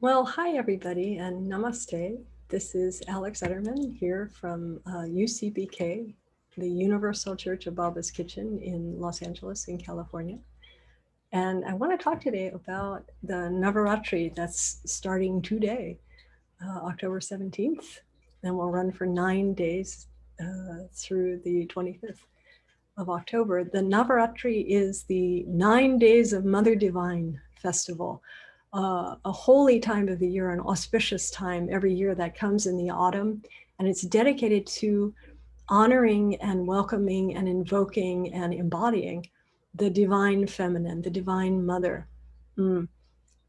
Well, hi everybody and namaste. This is Alx Uttermann here from UCBK, the Universal Church of Baba's Kitchen in Los Angeles in California. And I want to talk today about the Navaratri that's starting today, October 17th, and will run for 9 days through the 25th of October. The Navaratri is the 9 days of Mother Divine festival. A holy time of the year, an auspicious time every year that comes in the autumn. And it's dedicated to honoring and welcoming and invoking and embodying the divine feminine, the divine mother,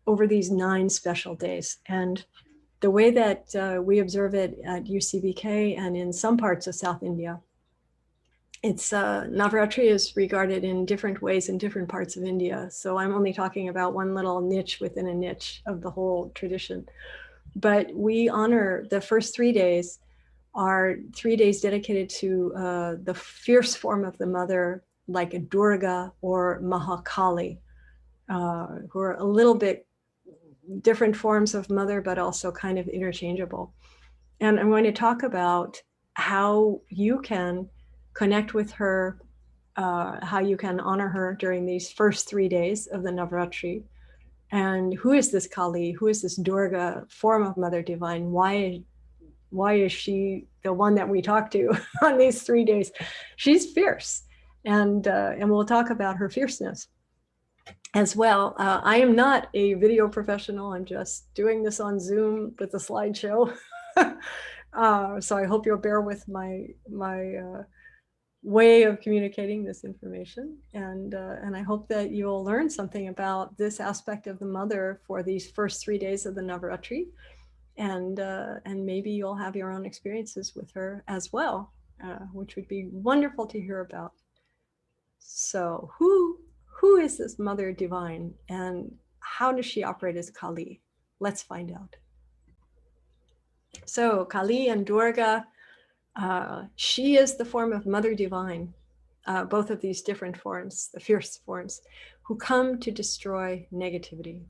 over these 9 special days. And the way that we observe it at UCBK and in some parts of South India, it's Navaratri is regarded in different ways in different parts of India. So I'm only talking about one little niche within a niche of the whole tradition. But we honor the first 3 days are 3 days dedicated to the fierce form of the mother, like a Durga or Mahakali, who are a little bit different forms of mother, but also kind of interchangeable. And I'm going to talk about how you can connect with her, how you can honor her during these first 3 days of the Navaratri. And who is this Kali? Who is this Durga form of Mother Divine? Why is she the one that we talk to on these 3 days? She's fierce, and we'll talk about her fierceness as well. I am not a video professional. I'm just doing this on Zoom with a slideshow. So I hope you'll bear with my way of communicating this information, and I hope that you'll learn something about this aspect of the mother for these first 3 days of the Navaratri, and maybe you'll have your own experiences with her as well, which would be wonderful to hear about. So who is this Mother Divine, and how does she operate as Kali? Let's find out. So Kali and Durga, she is the form of Mother Divine, both of these different forms, the fierce forms, who come to destroy negativity.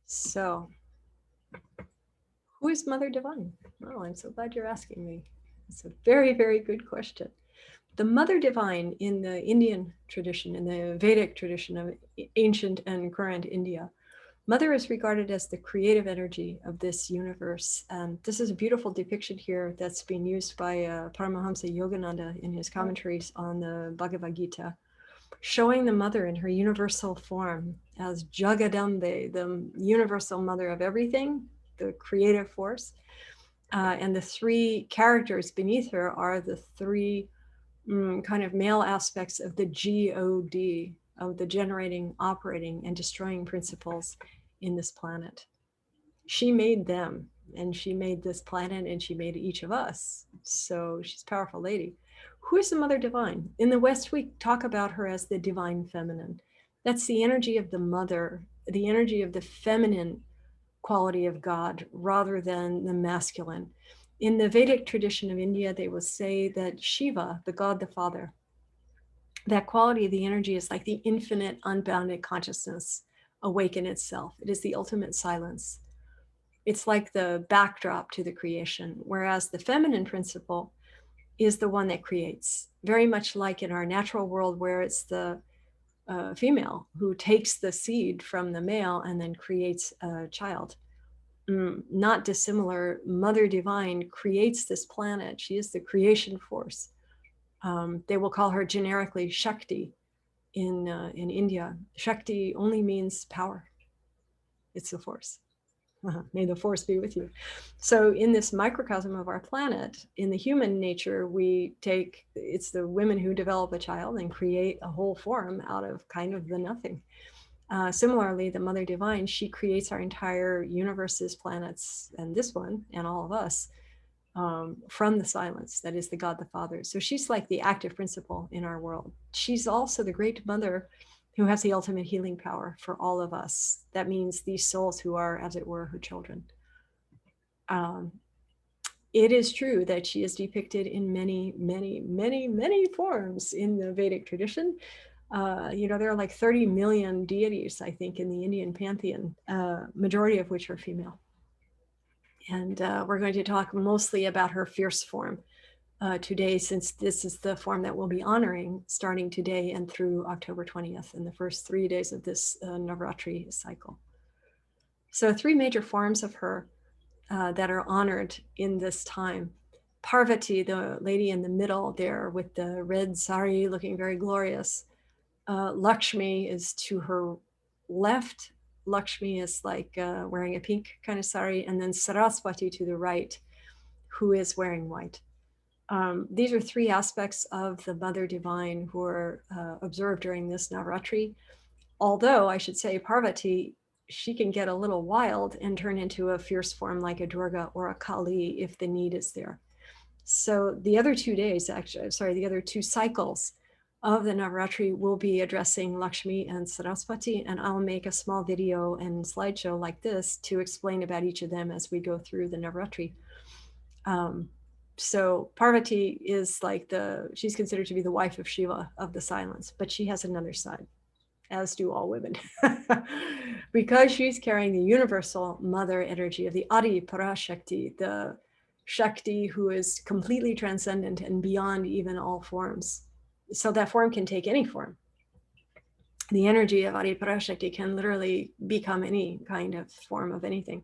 So, who is Mother Divine? Oh, I'm so glad you're asking me. It's a very, very good question. The Mother Divine in the Indian tradition, in the Vedic tradition of ancient and current India, Mother is regarded as the creative energy of this universe. And this is a beautiful depiction here that's been used by Paramahamsa Yogananda in his commentaries on the Bhagavad Gita, showing the mother in her universal form as Jagadambe, the universal mother of everything, the creative force. And the 3 characters beneath her are the 3 kind of male aspects of the God, of the generating, operating, and destroying principles in this planet. She made them, and she made this planet, and she made each of us. So she's a powerful lady. Who is the Mother Divine? In the West, we talk about her as the divine feminine. That's the energy of the mother, the energy of the feminine quality of God rather than the masculine. In the Vedic tradition of India, they will say that Shiva, the God the Father, that quality of the energy is like the infinite, unbounded consciousness awake in itself. It is the ultimate silence. It's like the backdrop to the creation, whereas the feminine principle is the one that creates, very much like in our natural world, where it's the female who takes the seed from the male and then creates a child. Not dissimilar, Mother Divine creates this planet. She is the creation force. They will call her generically Shakti in India. Shakti only means power. It's the force. May the force be with you. So in this microcosm of our planet, in the human nature, it's the women who develop a child and create a whole form out of kind of the nothing. Similarly, the Mother Divine, she creates our entire universes, planets, and this one, and all of us, from the silence that is the God the Father. So she's like the active principle in our world. She's also the great mother who has the ultimate healing power for all of us. That means these souls who are, as it were, her children. It is true that she is depicted in many, many, many, many forms in the Vedic tradition. There are like 30 million deities, I think, in the Indian pantheon, majority of which are female. And we're going to talk mostly about her fierce form today, since this is the form that we'll be honoring starting today and through October 20th in the first 3 days of this Navaratri cycle. So 3 major forms of her that are honored in this time. Parvati, the lady in the middle there with the red sari looking very glorious. Lakshmi is to her left. Lakshmi is like wearing a pink kind of sari, and then Saraswati to the right, who is wearing white. These are 3 aspects of the Mother Divine who are observed during this Navaratri. Although I should say Parvati, she can get a little wild and turn into a fierce form like a Durga or a Kali if the need is there. So the other 2 days, actually, sorry, the other 2 cycles of the Navaratri will be addressing Lakshmi and Saraswati, and I'll make a small video and slideshow like this to explain about each of them as we go through the Navaratri. So Parvati is like she's considered to be the wife of Shiva of the silence, but she has another side, as do all women, because she's carrying the universal mother energy of the Adi Parashakti, the Shakti who is completely transcendent and beyond even all forms. So that form can take any form. The energy of Adi Parashakti can literally become any kind of form of anything.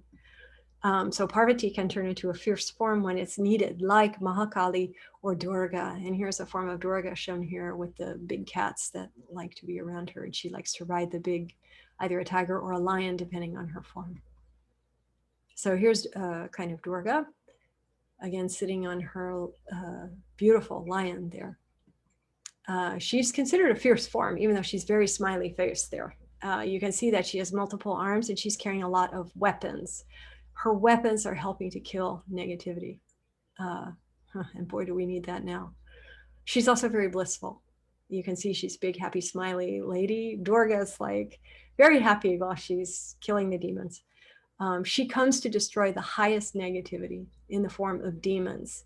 So Parvati can turn into a fierce form when it's needed, like Mahakali or Durga. And here's a form of Durga shown here with the big cats that like to be around her. And she likes to ride the big, either a tiger or a lion, depending on her form. So here's kind of Durga, again, sitting on her beautiful lion there. She's considered a fierce form, even though she's very smiley faced there. You can see that she has multiple arms and she's carrying a lot of weapons. Her weapons are helping to kill negativity. And boy, do we need that now. She's also very blissful. You can see she's big, happy, smiley lady. Durga's like very happy while she's killing the demons. She comes to destroy the highest negativity in the form of demons.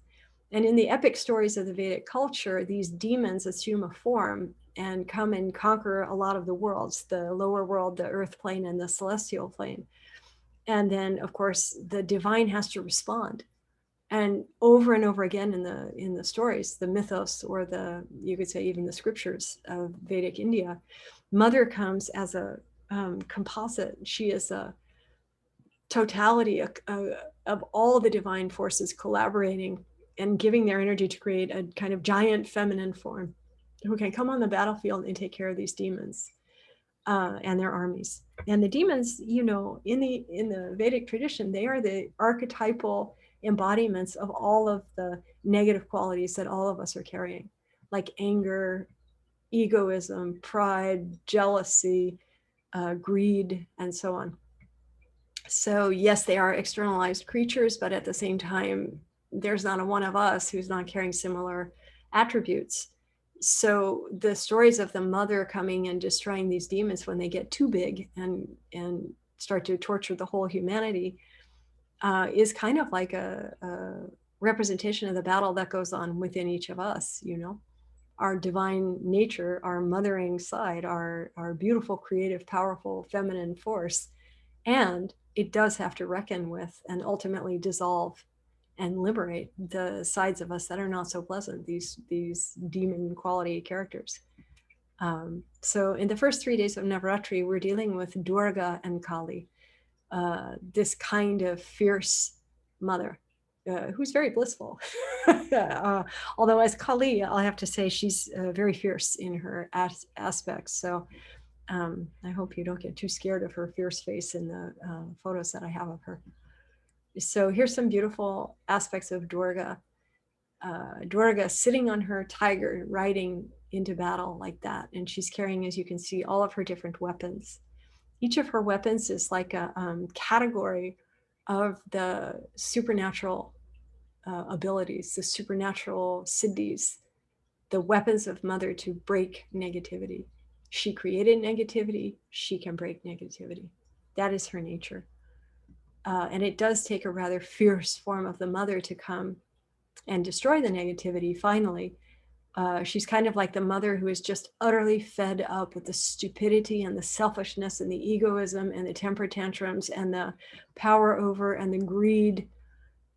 And in the epic stories of the Vedic culture, these demons assume a form and come and conquer a lot of the worlds, the lower world, the earth plane, and the celestial plane. And then, of course, the divine has to respond. And over again in the stories, the mythos, or you could say even the scriptures of Vedic India, Mother comes as a composite. She is a totality of all the divine forces collaborating and giving their energy to create a kind of giant feminine form who can come on the battlefield and take care of these demons and their armies. And the demons, in the Vedic tradition, they are the archetypal embodiments of all of the negative qualities that all of us are carrying, like anger, egoism, pride, jealousy, greed, and so on. So yes, they are externalized creatures, but at the same time, there's not a one of us who's not carrying similar attributes. So the stories of the mother coming and destroying these demons when they get too big and start to torture the whole humanity is kind of like a representation of the battle that goes on within each of us, our divine nature, our mothering side, our beautiful, creative, powerful, feminine force. And it does have to reckon with and ultimately dissolve and liberate the sides of us that are not so pleasant, these demon quality characters. So in the first 3 days of Navaratri, we're dealing with Durga and Kali, this kind of fierce mother who's very blissful. Although as Kali, I'll have to say she's very fierce in her aspects. So I hope you don't get too scared of her fierce face in the photos that I have of her. So here's some beautiful aspects of Durga. Durga sitting on her tiger, riding into battle like that. And she's carrying, as you can see, all of her different weapons. Each of her weapons is like a category of the supernatural abilities, the supernatural siddhis, the weapons of Mother to break negativity. She created negativity. She can break negativity. That is her nature. And it does take a rather fierce form of the mother to come and destroy the negativity finally. She's kind of like the mother who is just utterly fed up with the stupidity and the selfishness and the egoism and the temper tantrums and the power over and the greed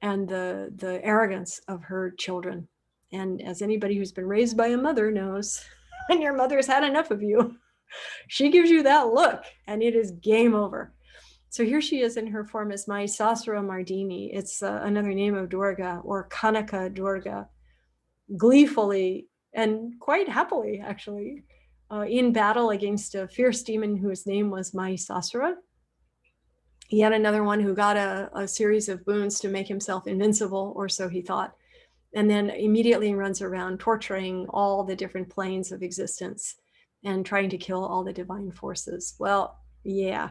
and the arrogance of her children. And as anybody who's been raised by a mother knows, when your mother's had enough of you, she gives you that look and it is game over. So here she is in her form as Mahasasura Mardini. It's another name of Durga, or Kanaka Durga, gleefully and quite happily, actually, in battle against a fierce demon whose name was Mahasasura. Yet another one who got a series of boons to make himself invincible, or so he thought, and then immediately runs around torturing all the different planes of existence and trying to kill all the divine forces. Well, yeah,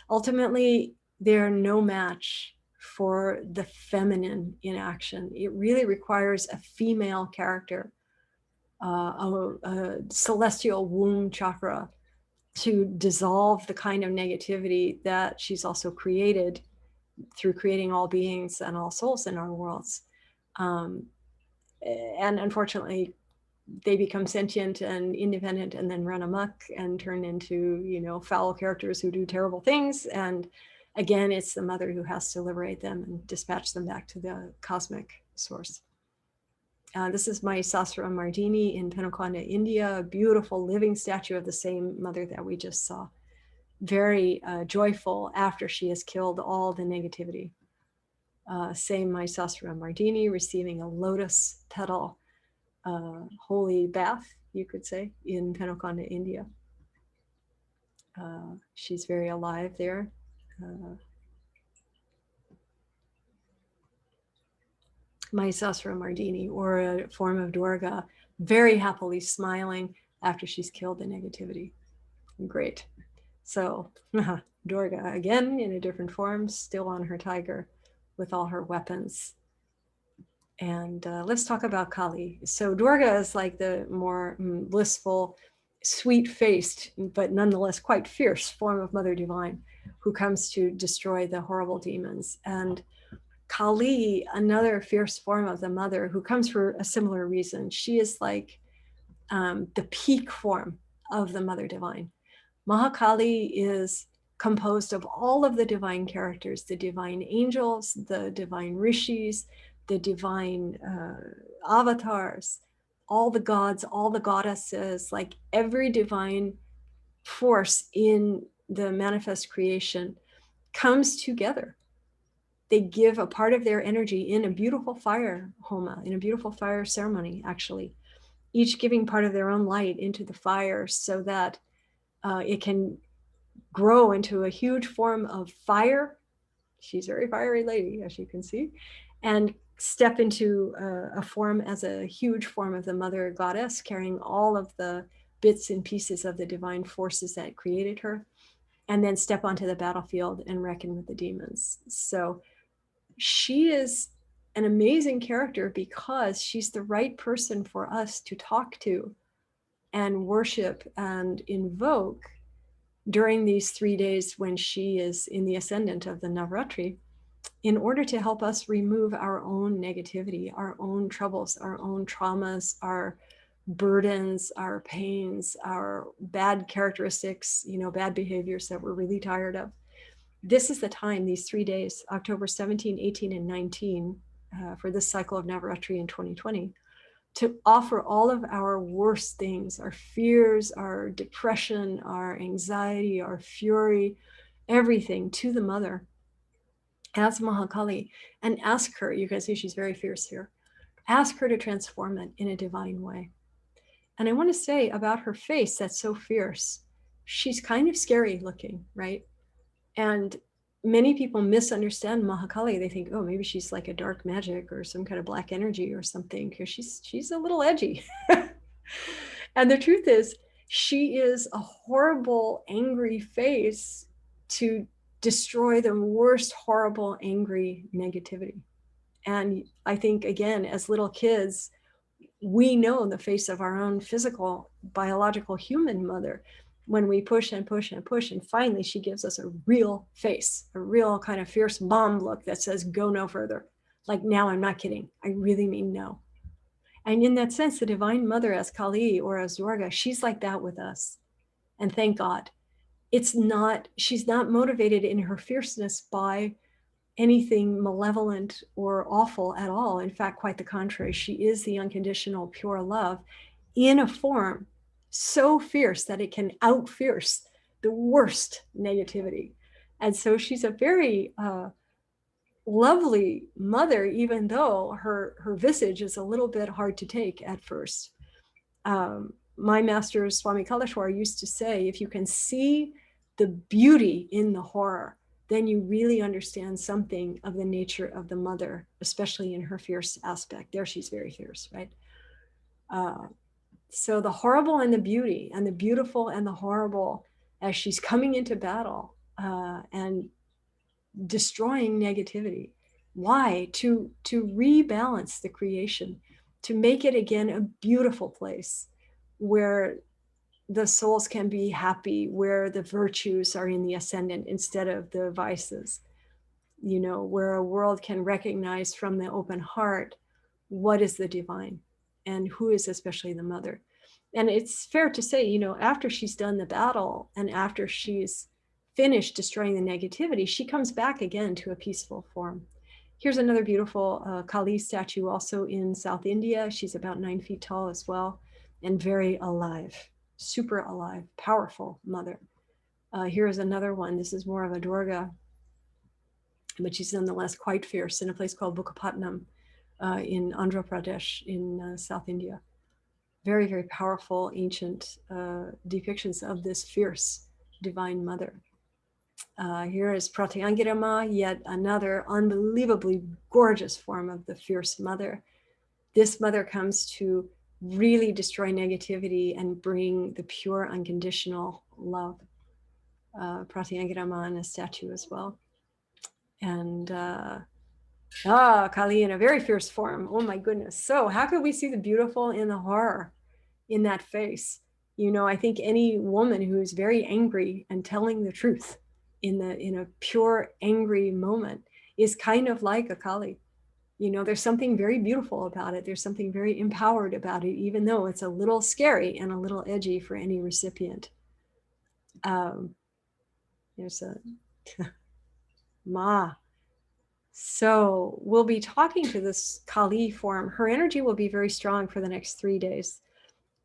ultimately, they're no match for the feminine in action. It really requires a female character, a celestial womb chakra, to dissolve the kind of negativity that she's also created through creating all beings and all souls in our worlds. And unfortunately, they become sentient and independent and then run amok and turn into, you know, foul characters who do terrible things. And again, it's the mother who has to liberate them and dispatch them back to the cosmic source. This is Mahasasura Mardini in Penukonda, India, a beautiful living statue of the same mother that we just saw. Very joyful after she has killed all the negativity. Same Mahasasura Mardini receiving a lotus petal holy bath, you could say, in Penukonda, India. She's very alive there. Mahasasura Mardini, or a form of Durga, very happily smiling after she's killed the negativity. Great. So Durga, again, in a different form, still on her tiger with all her weapons. And let's talk about Kali. So Durga is like the more blissful, sweet-faced, but nonetheless quite fierce form of Mother Divine, who comes to destroy the horrible demons. And Kali, another fierce form of the mother, who comes for a similar reason. She is like the peak form of the Mother Divine. Mahakali is composed of all of the divine characters, the divine angels, the divine rishis, the divine avatars, all the gods, all the goddesses, like every divine force in the manifest creation comes together. They give a part of their energy in a beautiful fire Homa, in a beautiful fire ceremony, actually, each giving part of their own light into the fire so that it can grow into a huge form of fire. She's a very fiery lady, as you can see, and step into a form as a huge form of the mother goddess, carrying all of the bits and pieces of the divine forces that created her, and then step onto the battlefield and reckon with the demons. So she is an amazing character because she's the right person for us to talk to and worship and invoke during these 3 days when she is in the ascendant of the Navaratri, in order to help us remove our own negativity, our own troubles, our own traumas, our burdens, our pains, our bad characteristics, you know, bad behaviors that we're really tired of. This is the time, these 3 days, October 17, 18, and 19, for this cycle of Navaratri in 2020, to offer all of our worst things, our fears, our depression, our anxiety, our fury, everything to the mother as Mahakali, and ask her, you can see she's very fierce here, ask her to transform it in a divine way. And I want to say about her face that's so fierce, she's kind of scary looking, right? And many people misunderstand Mahakali. They think, oh, maybe she's like a dark magic or some kind of black energy or something, because she's a little edgy. And the truth is, she is a horrible, angry face to destroy the worst, horrible, angry negativity. And I think, again, as little kids, we know in the face of our own physical, biological human mother, when we push and push and push, and finally she gives us a real face, a real kind of fierce mom look that says, go no further. Like, now I'm not kidding. I really mean no. And in that sense, the Divine Mother as Kali or as Durga, she's like that with us. And thank God. She's not motivated in her fierceness by anything malevolent or awful at all. In fact, quite the contrary. She is the unconditional, pure love in a form so fierce that it can out-fierce the worst negativity. And so she's a very lovely mother, even though her visage is a little bit hard to take at first. My master, Swami Kaleshwar, used to say, if you can see the beauty in the horror, then you really understand something of the nature of the mother, especially in her fierce aspect. There she's very fierce, right? So the horrible and the beauty, and the beautiful and the horrible, as she's coming into battle and destroying negativity. Why? To rebalance the creation, to make it again a beautiful place where the souls can be happy, where the virtues are in the ascendant instead of the vices, where a world can recognize from the open heart what is the divine and who is especially the mother. And it's fair to say, after she's done the battle and after she's finished destroying the negativity, she comes back again to a peaceful form. Here's another beautiful Kali statue also in South India. She's about 9 feet tall as well, and very alive, super alive, powerful mother. Here is another one. This is more of a Durga, but she's nonetheless quite fierce in a place called Bukkapatnam in Andhra Pradesh in South India. Very, very powerful ancient depictions of this fierce divine mother. Here is Pratyangirama, yet another unbelievably gorgeous form of the fierce mother. This mother comes to really destroy negativity and bring the pure unconditional love. Pratyangirama in a statue as well. And Kali in a very fierce form. Oh my goodness. So how could we see the beautiful in the horror in that face? I think any woman who is very angry and telling the truth in a pure angry moment is kind of like a Kali. There's something very beautiful about it. There's something very empowered about it, even though it's a little scary and a little edgy for any recipient. There's a Ma. So we'll be talking to this Kali form. Her energy will be very strong for the next 3 days.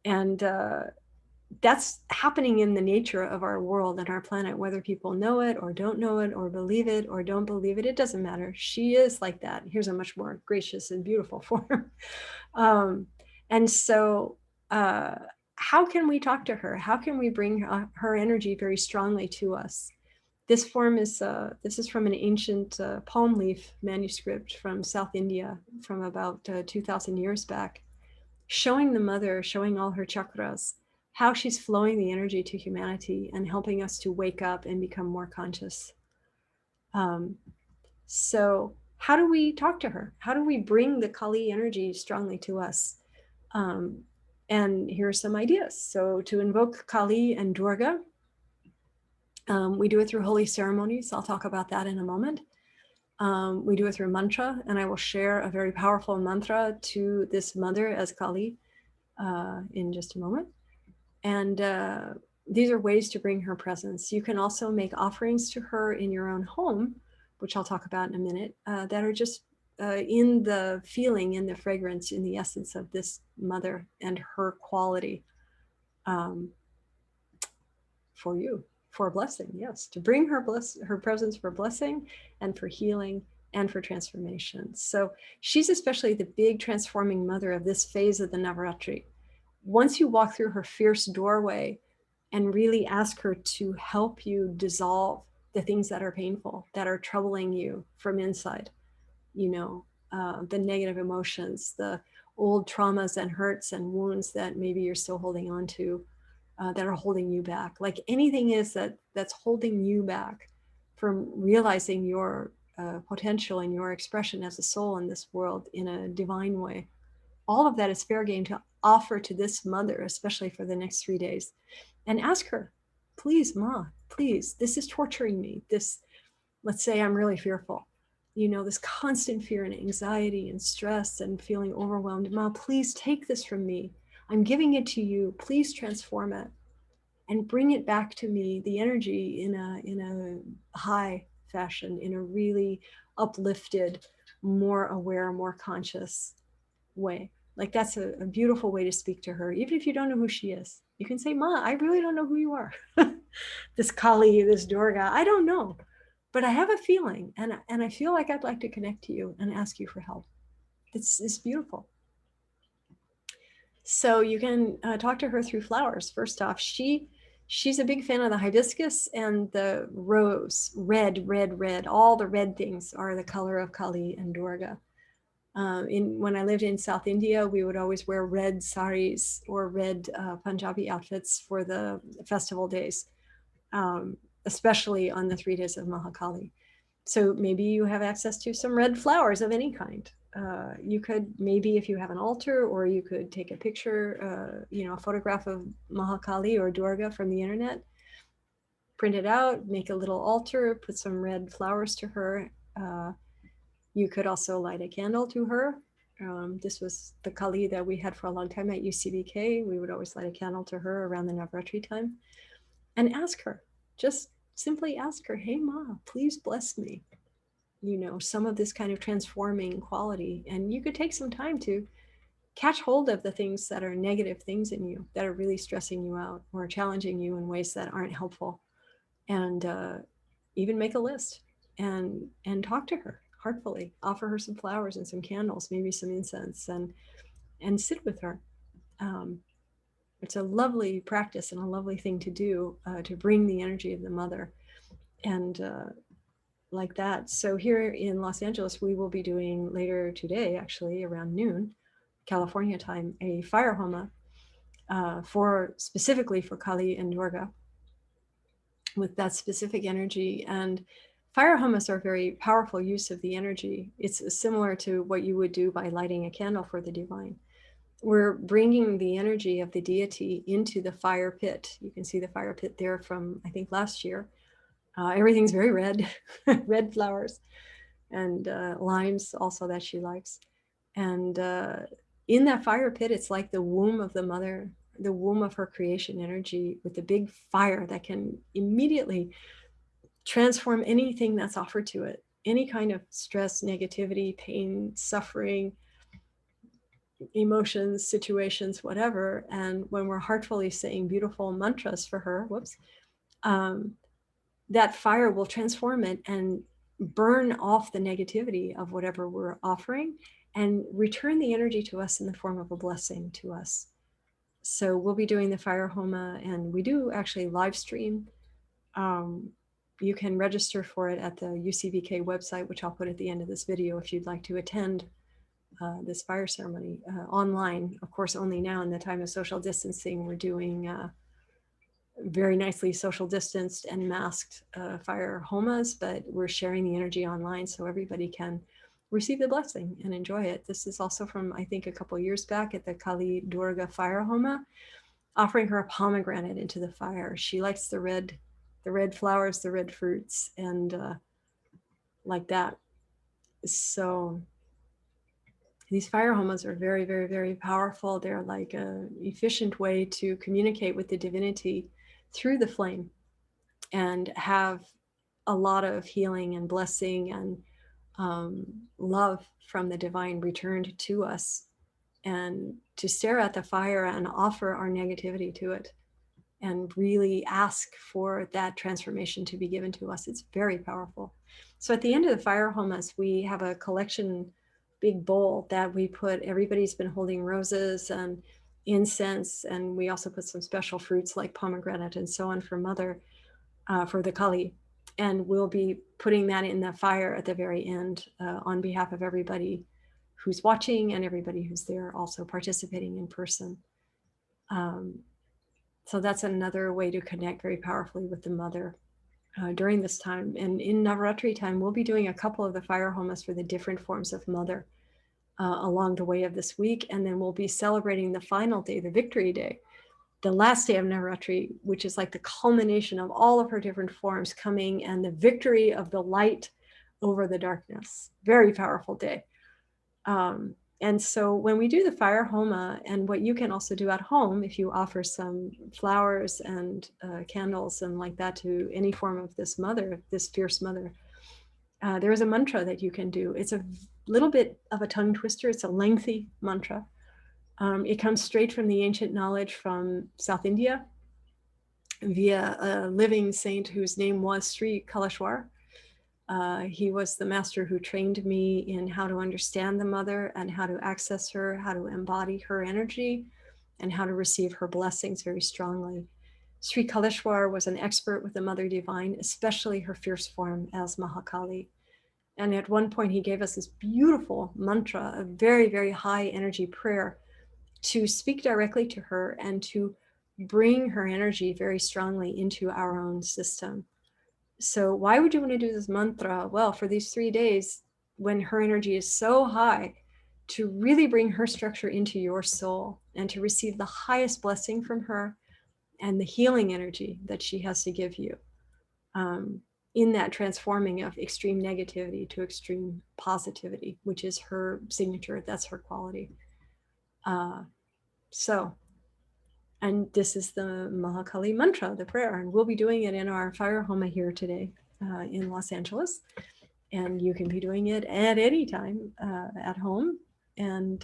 And that's happening in the nature of our world and our planet, whether people know it or don't know it or believe it or don't believe it, it doesn't matter. She is like that. Here's a much more gracious and beautiful form. And so how can we talk to her? How can we bring her energy very strongly to us? This form is, this is from an ancient palm leaf manuscript from South India from about 2,000 years back, showing the mother, showing all her chakras, how she's flowing the energy to humanity and helping us to wake up and become more conscious. So how do we talk to her? How do we bring the Kali energy strongly to us? And here are some ideas. So to invoke Kali and Durga, we do it through holy ceremonies. I'll talk about that in a moment. We do it through mantra, and I will share a very powerful mantra to this mother as Kali in just a moment. And these are ways to bring her presence. You can also make offerings to her in your own home, which I'll talk about in a minute, that are just in the feeling, in the fragrance, in the essence of this mother and her quality for you, for a blessing, yes, to bring her presence for blessing and for healing and for transformation. So she's especially the big transforming mother of this phase of the Navaratri. Once you walk through her fierce doorway and really ask her to help you dissolve the things that are painful, that are troubling you from inside, the negative emotions, the old traumas and hurts and wounds that maybe you're still holding on to, that are holding you back. Like anything is that's holding you back from realizing your potential and your expression as a soul in this world in a divine way. All of that is fair game to offer to this mother, especially for the next 3 days, and ask her, please, Ma, please, this is torturing me. This, let's say I'm really fearful. you know, this constant fear and anxiety and stress and feeling overwhelmed. Ma, please take this from me. I'm giving it to you. Please transform it and bring it back to me, the energy in a high fashion, in a really uplifted, more aware, more conscious way. Like that's a beautiful way to speak to her, even if you don't know who she is. You can say, Ma, I really don't know who you are. This Kali, this Durga, I don't know, but I have a feeling, and I feel like I'd like to connect to you and ask you for help. It's beautiful. So you can talk to her through flowers. First off, she's a big fan of the hibiscus and the rose, red, red, red. All the red things are the color of Kali and Durga. When I lived in South India, we would always wear red saris or red Punjabi outfits for the festival days, especially on the 3 days of Mahakali. So maybe you have access to some red flowers of any kind. You could, maybe if you have an altar, or you could take a picture, you know, a photograph of Mahakali or Durga from the internet, print it out, make a little altar, put some red flowers to her. You could also light a candle to her. This was the Kali that we had for a long time at UCBK. We would always light a candle to her around the Navaratri time and ask her, just simply ask her, hey, Ma, please bless me. You know, some of this kind of transforming quality. And you could take some time to catch hold of the things that are negative things in you that are really stressing you out or challenging you in ways that aren't helpful. And even make a list and talk to her heartfully, offer her some flowers and some candles, maybe some incense, and sit with her. It's a lovely practice and a lovely thing to do, to bring the energy of the mother and like that. So here in Los Angeles, we will be doing later today, actually around noon, California time, a fire homa specifically for Kali and Durga, with that specific energy. And fire homas are very powerful use of the energy. It's similar to what you would do by lighting a candle for the divine. We're bringing the energy of the deity into the fire pit. You can see the fire pit there from, I think, last year. Everything's very red, red flowers and limes also that she likes. And in that fire pit, it's like the womb of the mother, the womb of her creation energy, with the big fire that can immediately transform anything that's offered to it, any kind of stress, negativity, pain, suffering, emotions, situations, whatever. And when we're heartfully saying beautiful mantras for her, that fire will transform it and burn off the negativity of whatever we're offering and return the energy to us in the form of a blessing to us. So we'll be doing the fire homa, and we do actually live stream. You can register for it at the UCBK website, which I'll put at the end of this video if you'd like to attend this fire ceremony online. Of course, only now in the time of social distancing, we're doing very nicely social distanced and masked fire homas, but we're sharing the energy online so everybody can receive the blessing and enjoy it. This is also from, I think, a couple years back at the Kali Durga fire homa, offering her a pomegranate into the fire. She likes the red flowers, the red fruits, and like that. So these fire homas are very, very, very powerful. They're like an efficient way to communicate with the divinity through the flame and have a lot of healing and blessing and love from the divine returned to us, and to stare at the fire and offer our negativity to it and really ask for that transformation to be given to us. It's very powerful. So at the end of the fire homas, we have a collection, big bowl that we put, everybody's been holding roses and incense, and we also put some special fruits like pomegranate and so on for mother, for the Kali. And we'll be putting that in the fire at the very end on behalf of everybody who's watching and everybody who's there also participating in person. So that's another way to connect very powerfully with the mother during this time. And in Navaratri time, we'll be doing a couple of the fire homas for the different forms of mother along the way of this week. And then we'll be celebrating the final day, the victory day, the last day of Navaratri, which is like the culmination of all of her different forms coming, and the victory of the light over the darkness. Very powerful day. And so when we do the fire Homa, and what you can also do at home, if you offer some flowers and candles and like that to any form of this mother, this fierce mother, there is a mantra that you can do. It's a little bit of a tongue twister. It's a lengthy mantra. It comes straight from the ancient knowledge from South India via a living saint whose name was Sri Kalashwar. He was the master who trained me in how to understand the mother and how to access her, how to embody her energy, and how to receive her blessings very strongly. Sri Kalashwar was an expert with the Mother Divine, especially her fierce form as Mahakali. And at one point, he gave us this beautiful mantra, a very, very high energy prayer to speak directly to her and to bring her energy very strongly into our own system. So why would you want to do this mantra? Well, for these 3 days, when her energy is so high, to really bring her structure into your soul and to receive the highest blessing from her and the healing energy that she has to give you in that transforming of extreme negativity to extreme positivity, which is her signature. That's her quality. And this is the Mahakali mantra, the prayer, and we'll be doing it in our fire Homa here today in Los Angeles. And you can be doing it at any time at home. And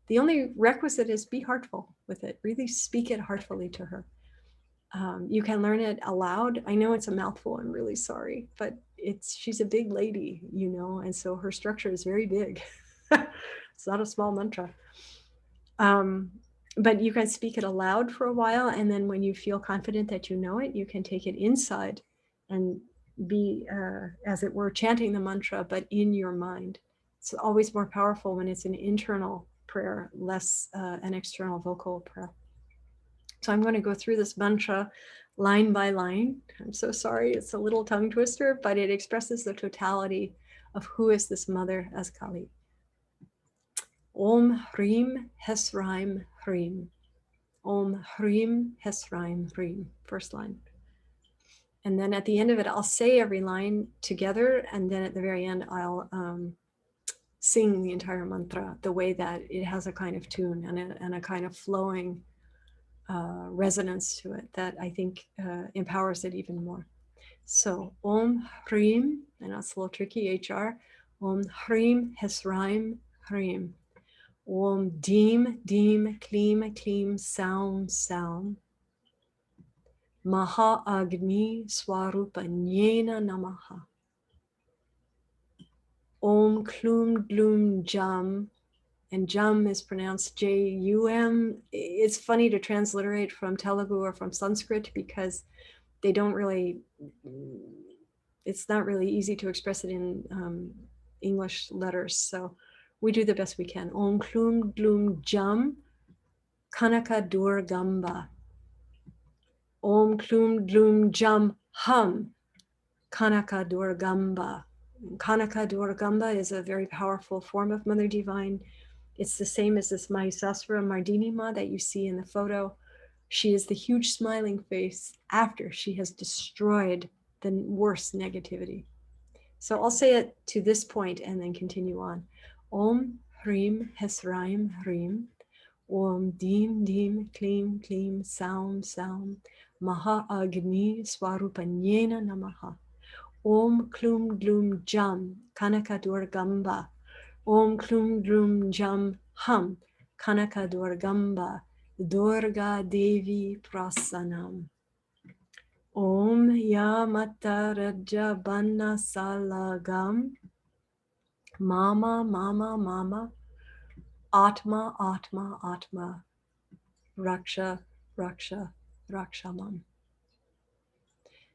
the only requisite is be heartful with it. Really speak it heartfully to her. You can learn it aloud. I know it's a mouthful. I'm really sorry, but she's a big lady, you know, and so her structure is very big. It's not a small mantra. But you can speak it aloud for a while, and then when you feel confident that you know it, you can take it inside and be, as it were, chanting the mantra, but in your mind. It's always more powerful when it's an internal prayer, less an external vocal prayer. So I'm going to go through this mantra line by line. I'm so sorry, it's a little tongue twister, but it expresses the totality of who is this mother as Kali. Om Hrim Hesraim Hrim. Om Hrim Hesraim Hrim. First line. And then at the end of it, I'll say every line together. And then at the very end, I'll sing the entire mantra the way that it has a kind of tune and a kind of flowing resonance to it that I think empowers it even more. So Om Hrim, and that's a little tricky, HR. Om Hrim Hesraim Hrim. Om Dim Dim Klim Klim Sound Sound. Maha Agni Swarupanyena Namaha. Om Klum Glum Jam, and Jam is pronounced J-U-M. It's funny to transliterate from Telugu or from Sanskrit because they don't really, it's not really easy to express it in English letters. So we do the best we can. Om Klum Glum Jam, Kanaka Durgamba. Om Klum Glum Jam Hum, Kanaka Durgamba. Kanaka Durgamba is a very powerful form of Mother Divine. It's the same as this Mahishasura Mardini Ma that you see in the photo. She is the huge smiling face after she has destroyed the worst negativity. So I'll say it to this point and then continue on. Om Hrim Hesraim Hrim. Om Dim Dim Klim Klim Sound Sound. Maha Agni Swarupanyena Namaha. Om Klum Glum Jam Kanaka Durgamba. Om Klum Glum Jam Hum Kanaka Durgamba. Durga Devi Prasanam. Om Yamata Raja Banna Salagam. Mama Mama Mama. Atma Atma Atma. Raksha Raksha Rakshamam.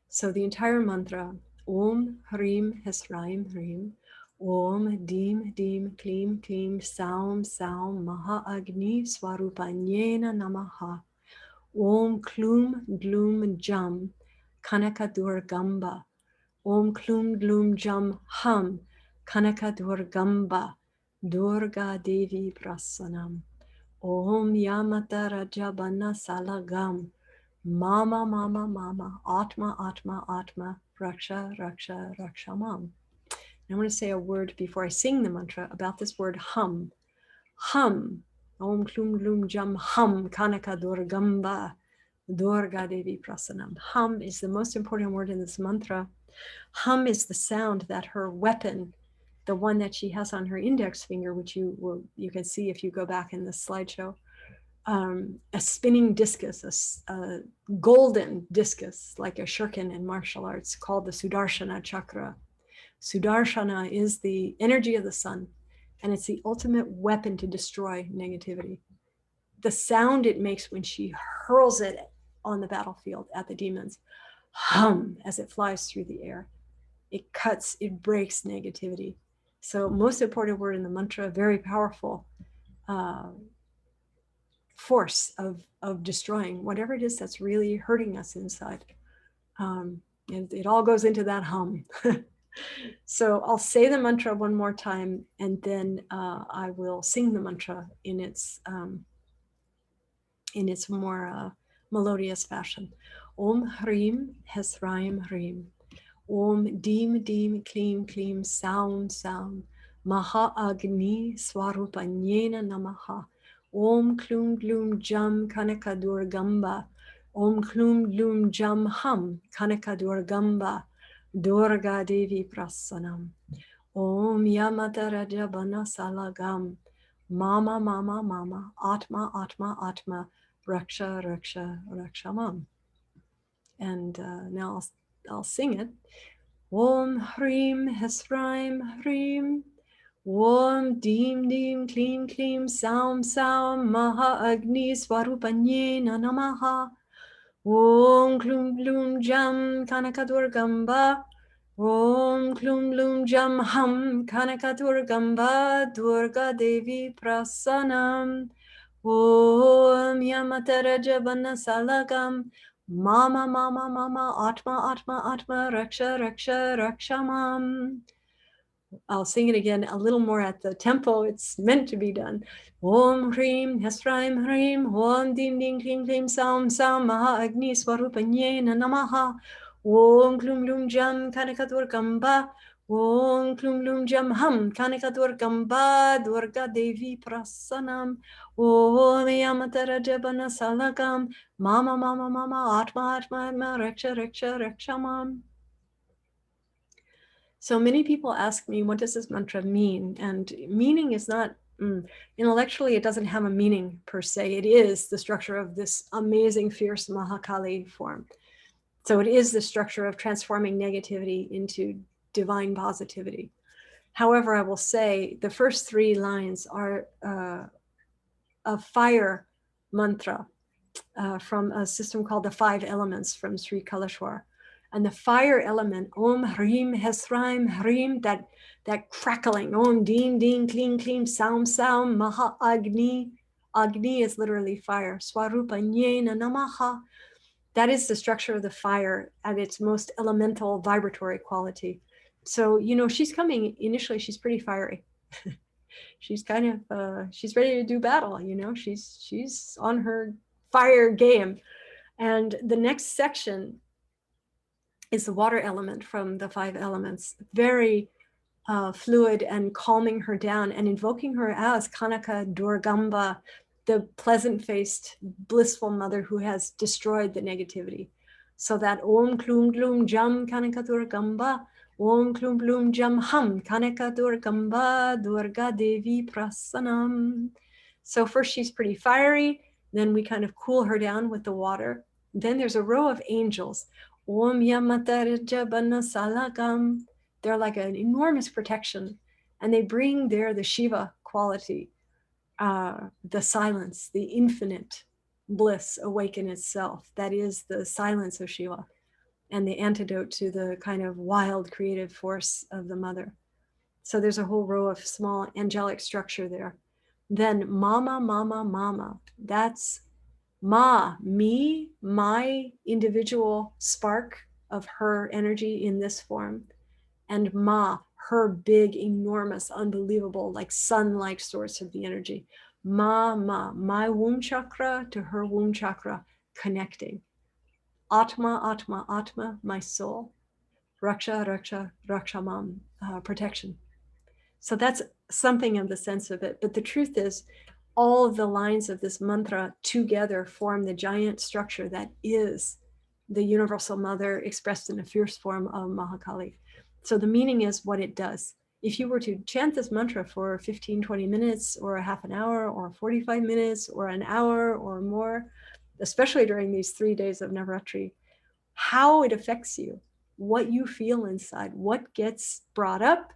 So the entire mantra, Om Hrim Hesraim Hrim, Om Dim Dim Klim Klim Saum Saum Maha Agni Swarupanyena Namaha, Om Klum Glum Jam Kanaka Durgamba, Om Klum Glum Jam Hum Kanaka Durgamba, Durga Devi Prasanam, Om Yamata Rajabana Salagam, Mama, Mama, Mama, Atma, Atma, Atma, Raksha, Raksha, Rakshamam. I want to say a word before I sing the mantra about this word hum. Hum. Om klum glum jam hum kanaka durgamba Durga Devi prasanam. Hum is the most important word in this mantra. Hum is the sound that her weapon, the one that she has on her index finger, which you can see if you go back in the slideshow, a spinning discus, a golden discus, like a shuriken in martial arts, called the Sudarshana chakra. Sudarshana is the energy of the sun, and it's the ultimate weapon to destroy negativity. The sound it makes when she hurls it on the battlefield at the demons, hum, as it flies through the air. It cuts, it breaks negativity. So most important word in the mantra, very powerful force of destroying whatever it is that's really hurting us inside. And it all goes into that hum. So I'll say the mantra one more time, and then I will sing the mantra in its more melodious fashion. Om Hrim Hesraim Hrim. Om Dim Dim Klim Klim Sound Sound. Maha Agni Swarupanyena Namaha. Om Klum Glum Jam Kanaka Durgamba. Om Klum Glum Jam Hum Kanaka Durgamba. Durga Devi Prasanam. Om Yamataraja Bana Salagam. Mama Mama Mama. Atma Atma Atma. Raksha Raksha Rakshamam. And now I'll sing it. Om Hrim Hesraim Hrim. Om Dim Dim Klim Klim Saum Saum Maha Agni Swarupanyena Namaha. Om Klum Blum Jam Kanakadurgamba. Om Klum Blum Jam Hum Kanakadurgamba. Durga Devi Prasanam. Om Yamataraja Bana Salagam. Mama, Mama, Mama, Atma, Atma, Atma, Raksha, Raksha, Rakshamam. I'll sing it again a little more at the tempo it's meant to be done. Om Hrim Hesraim Hrim. Om Dim Dim Klim Klim Saum Saum Maha Agni Swarupanyena Namaha. Om Klum Lum Jam Kanakadurgamba. Om Klum Lum Jam Hum Kanakadurgamba. Durga Devi Prasanam. Om Yamataraja Bana Salagam. Mama, Mama, Mama, Atma, Atma, Atma, Raksha, Raksha, Rakshamam. So many people ask me, what does this mantra mean? And meaning is not, intellectually, it doesn't have a meaning per se. It is the structure of this amazing, fierce Mahakali form. So it is the structure of transforming negativity into divine positivity. However, I will say the first 3 lines are a fire mantra from a system called the 5 elements from Sri Kalashwar. And the fire element, Om Hrim Hesraim Hrim, that crackling, Om Dim Dim Klim Klim Saum Saum Maha Agni. Agni is literally fire. Swarupanyena Namaha. That is the structure of the fire at its most elemental vibratory quality. So, she's coming, initially, she's pretty fiery. She's kind of, she's ready to do battle, she's on her fire game. And the next section is the water element from the 5 elements, very fluid and calming her down and invoking her as Kanaka Durgamba, the pleasant-faced, blissful mother who has destroyed the negativity. So that Om Klum Glum Jam Kanaka Durgamba, Om Klum Glum Jam Hum Kanaka Durgamba, Durga Devi Prasanam. So first she's pretty fiery, then we kind of cool her down with the water. Then there's a row of angels. Om Yamataraja Bana Salagam. They're like an enormous protection, and they bring there the Shiva quality, the silence, the infinite bliss awaken itself. That is the silence of Shiva and the antidote to the kind of wild creative force of the mother. So there's a whole row of small angelic structure there. Then Mama, Mama, Mama. That's Ma, me, my individual spark of her energy in this form. And Ma, her big, enormous, unbelievable, like sun-like source of the energy. Ma, my womb chakra to her womb chakra, connecting. Atma, Atma, Atma, my soul. Raksha, Raksha, Rakshamam, protection. So that's something of the sense of it. But the truth is, all of the lines of this mantra together form the giant structure that is the universal mother expressed in a fierce form of Mahakali. So the meaning is what it does. If you were to chant this mantra for 15, 20 minutes or a half an hour or 45 minutes or an hour or more, especially during these 3 days of Navaratri, how it affects you, what you feel inside, what gets brought up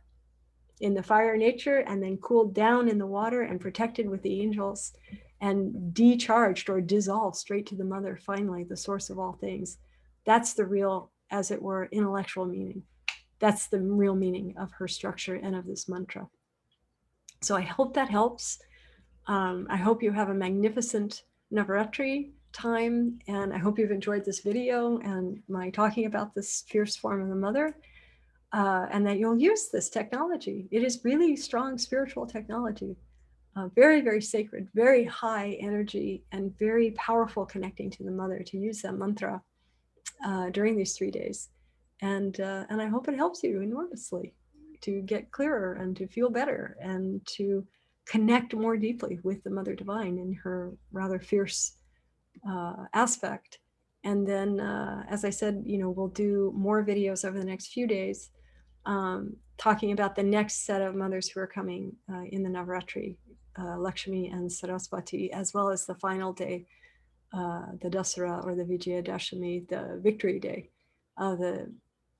in the fire nature and then cooled down in the water and protected with the angels and decharged or dissolved straight to the mother, finally, the source of all things. That's the real, as it were, intellectual meaning. That's the real meaning of her structure and of this mantra. So I hope that helps. I hope you have a magnificent Navaratri time, and I hope you've enjoyed this video and my talking about this fierce form of the mother. And that you'll use this technology. It is really strong spiritual technology, very, very sacred, very high energy, and very powerful connecting to the mother to use that mantra during these 3 days. And I hope it helps you enormously to get clearer and to feel better and to connect more deeply with the Mother Divine in her rather fierce aspect. And then, as I said, we'll do more videos over the next few days talking about the next set of mothers who are coming in the Navaratri, Lakshmi and Saraswati, as well as the final day, the Dasara or the Vijaya Dashami, the victory day, the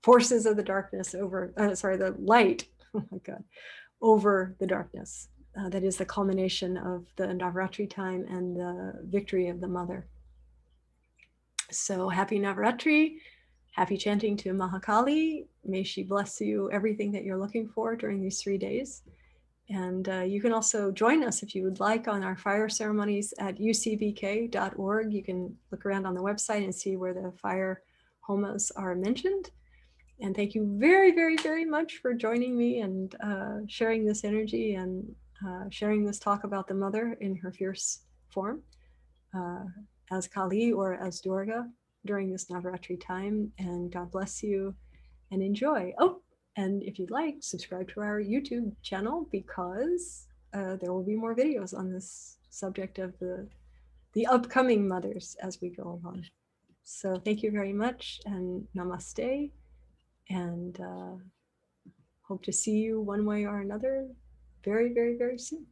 forces of the darkness over, the light, oh my God, over the darkness. That is the culmination of the Navaratri time and the victory of the mother. So happy Navaratri. Happy chanting to Mahakali. May she bless you everything that you're looking for during these 3 days. And you can also join us if you would like on our fire ceremonies at ucbk.org. You can look around on the website and see where the fire homas are mentioned. And thank you very, very, very much for joining me and sharing this energy and sharing this talk about the mother in her fierce form as Kali or as Durga during this Navaratri time. And God bless you and enjoy. Oh, and if you'd like, subscribe to our YouTube channel because there will be more videos on this subject of the upcoming mothers as we go along. So thank you very much and namaste, and hope to see you one way or another very, very, very soon.